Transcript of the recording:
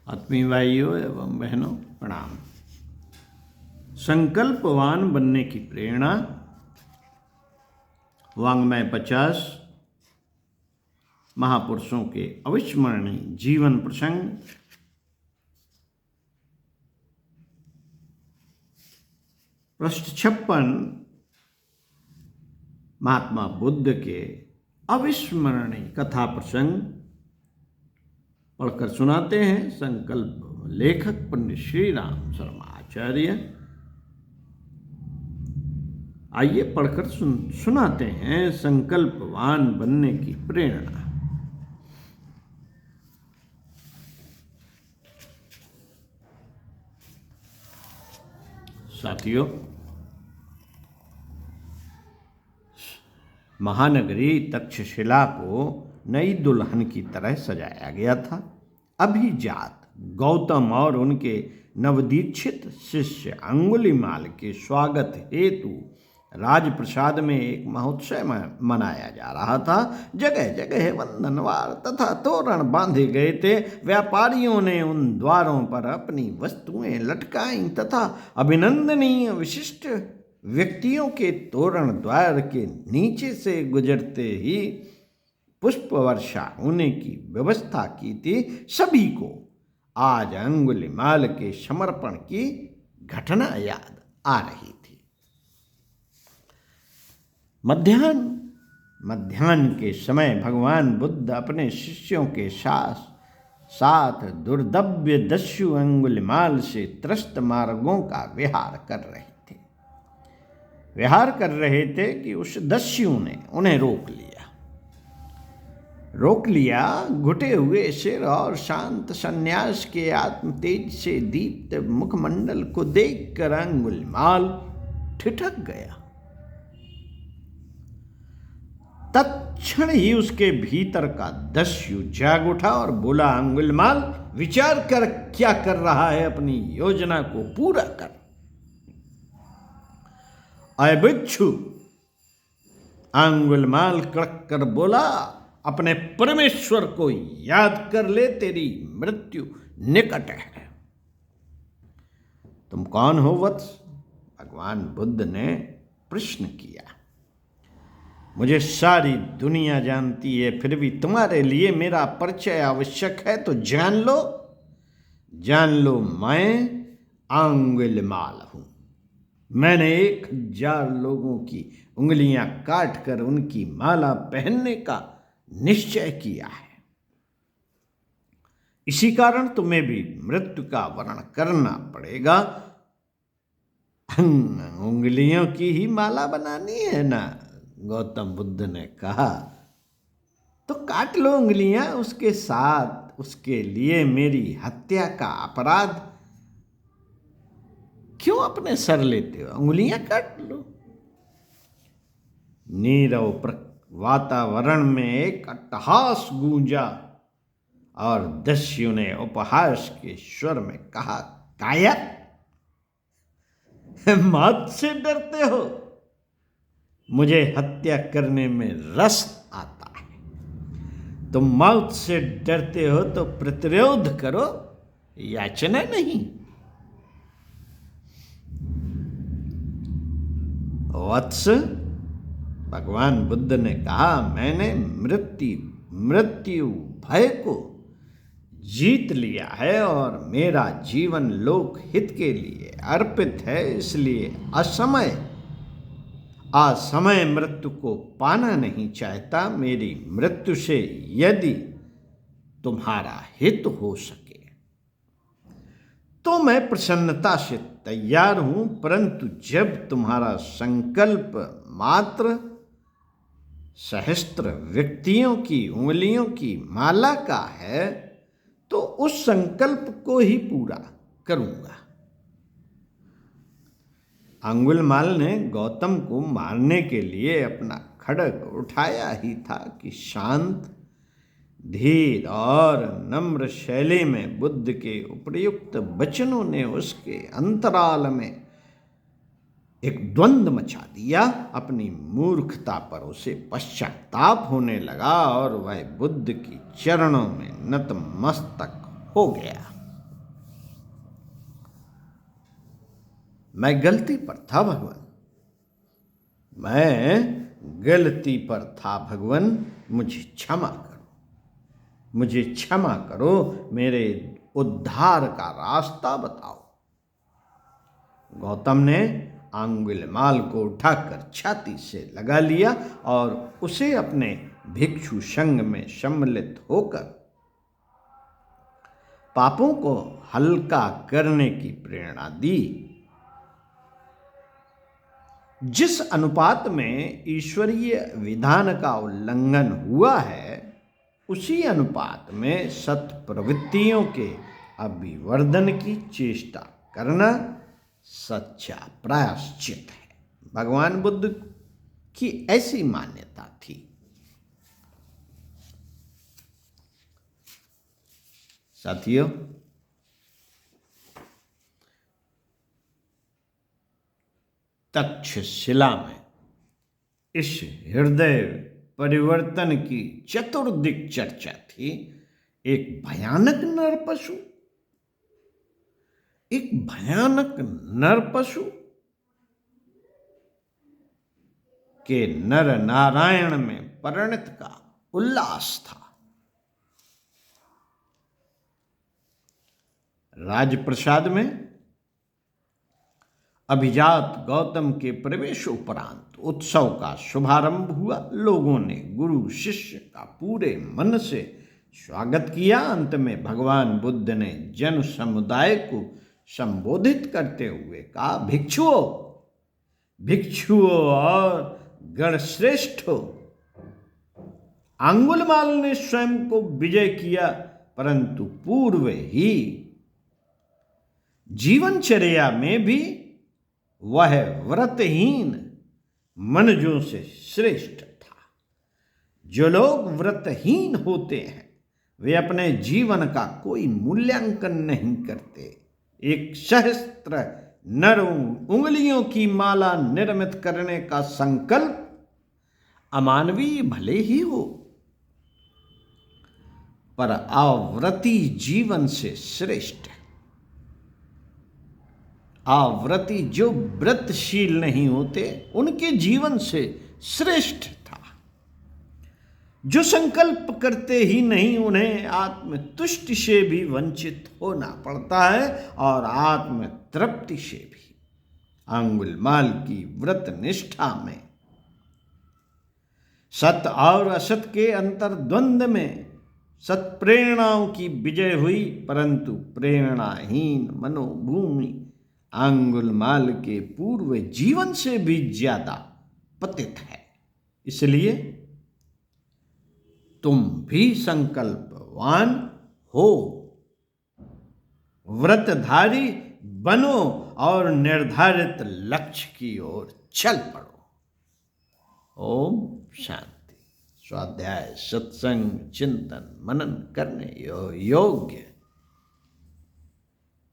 आत्मीय भाइयों एवं बहनों प्रणाम। संकल्पवान बनने की प्रेरणा, वाङ्मय 50 महापुरुषों के अविस्मरणीय जीवन प्रसंग। पृष्ठ 56 महात्मा बुद्ध के अविस्मरणीय कथा प्रसंग पढ़कर सुनाते हैं संकल्प लेखक पंडित श्री राम शर्मा आचार्य। आइए पढ़कर सुनाते हैं संकल्पवान बनने की प्रेरणा। साथियों, महानगरी तक्षशिला को नई दुल्हन की तरह सजाया गया था। अभिजात गौतम और उनके नवदीक्षित शिष्य अंगुलीमाल के स्वागत हेतु राजप्रसाद में एक महोत्सव मनाया जा रहा था। जगह जगह वंदनवार तथा तोरण बांधे गए थे। व्यापारियों ने उन द्वारों पर अपनी वस्तुएं लटकाईं तथा अभिनंदनीय विशिष्ट व्यक्तियों के तोरण द्वार के नीचे से गुजरते ही पुष्प वर्षा होने की व्यवस्था की थी। सभी को आज अंगुलीमाल के समर्पण की घटना याद आ रही थी। मध्याह्न के समय भगवान बुद्ध अपने शिष्यों के साथ दुर्दव्य दस्यु अंगुलीमाल से त्रस्त मार्गों का विहार कर रहे थे कि उस दस्यु ने उन्हें रोक लिया। घुटे हुए सिर और शांत संन्यास के आत्म तेज से दीप्त मुखमंडल को देखकर अंगुलीमाल ठिठक गया। तत्क्षण ही उसके भीतर का दस्यु जाग उठा और बोला, अंगुलीमाल, विचार कर क्या कर रहा है, अपनी योजना को पूरा कर। अय बिच्छू, अंगुलीमाल कड़क कर बोला, अपने परमेश्वर को याद कर ले, तेरी मृत्यु निकट है। तुम कौन हो वत्स? भगवान बुद्ध ने प्रश्न किया। मुझे सारी दुनिया जानती है, फिर भी तुम्हारे लिए मेरा परिचय आवश्यक है, तो जान लो मैं अंगुलीमाल हूं। मैंने 1000 लोगों की उंगलियां काट कर उनकी माला पहनने का निश्चय किया है। इसी कारण तुम्हें भी मृत्यु का वर्ण करना पड़ेगा। उंगलियों की ही माला बनानी है ना? गौतम बुद्ध ने कहा, तो काट लो उंगलियां। उसके साथ उसके लिए मेरी हत्या का अपराध क्यों अपने सर लेते हो? उंगलियां काट लो। नीरव वातावरण में एक अट्टहास गूंजा और दस्यु ने उपहास के स्वर में कहा, कायर, मौत से डरते हो? मुझे हत्या करने में रस आता है। तुम मौत से डरते हो तो प्रतिरोध करो, याचना नहीं। वत्स, भगवान बुद्ध ने कहा, मैंने मृत्यु भय को जीत लिया है और मेरा जीवन लोक हित के लिए अर्पित है। इसलिए असमय मृत्यु को पाना नहीं चाहता। मेरी मृत्यु से यदि तुम्हारा हित हो सके तो मैं प्रसन्नता से तैयार हूं, परंतु जब तुम्हारा संकल्प मात्र सहस्त्र व्यक्तियों की उंगलियों की माला का है तो उस संकल्प को ही पूरा करूंगा। अंगुलीमाल ने गौतम को मारने के लिए अपना खड्ग उठाया ही था कि शांत, धीर और नम्र शैली में बुद्ध के उपयुक्त वचनों ने उसके अंतराल में एक द्वंद्व मचा दिया। अपनी मूर्खता पर उसे पश्चाताप होने लगा और वह बुद्ध की चरणों में नतमस्तक हो गया। मैं गलती पर था भगवान, मैं गलती पर था भगवान, मुझे क्षमा करो, मुझे क्षमा करो, मेरे उद्धार का रास्ता बताओ। गौतम ने अंगुलिमाल को उठाकर छाती से लगा लिया और उसे अपने भिक्षु संघ में सम्मिलित होकर पापों को हल्का करने की प्रेरणा दी। जिस अनुपात में ईश्वरीय विधान का उल्लंघन हुआ है, उसी अनुपात में सत्प्रवृत्तियों के अभिवर्धन की चेष्टा करना सच्चा प्रायश्चित है। भगवान बुद्ध की ऐसी मान्यता थी। साथियों, तक्षशिला में इस हृदय परिवर्तन की चतुर्दिक चर्चा थी। एक भयानक नरपशु, एक भयानक नरपशु के नर नारायण में परिणत का उल्लास था। राजप्रसाद में अभिजात गौतम के प्रवेशोपरांत उत्सव का शुभारंभ हुआ। लोगों ने गुरु शिष्य का पूरे मन से स्वागत किया। अंत में भगवान बुद्ध ने जन समुदाय को संबोधित करते हुए कहा, भिक्षुओं, भिक्षुओं और गणश्रेष्ठों, अंगुलिमाल ने स्वयं को विजय किया, परंतु पूर्व ही जीवनचर्या में भी वह व्रतहीन मनुजों से श्रेष्ठ था। जो लोग व्रतहीन होते हैं वे अपने जीवन का कोई मूल्यांकन नहीं करते। एक सहस्त्र नर उंगलियों की माला निर्मित करने का संकल्प अमानवीय भले ही हो, पर आव्रती जीवन से श्रेष्ठ है। आव्रती जो व्रतशील नहीं होते उनके जीवन से श्रेष्ठ था। जो संकल्प करते ही नहीं उन्हें आत्मतुष्टि से भी वंचित होना पड़ता है और आत्म तृप्ति से भी। अंगुलिमाल की व्रत निष्ठा में सत और असत के अंतर्द्वंद में सत प्रेरणाओं की विजय हुई, परंतु प्रेरणाहीन मनोभूमि अंगुलिमाल के पूर्व जीवन से भी ज्यादा पतित है। इसलिए तुम भी संकल्पवान हो, व्रतधारी बनो और निर्धारित लक्ष्य की ओर चल पड़ो। ओम शांति। स्वाध्याय, सत्संग, चिंतन, मनन करने योग्य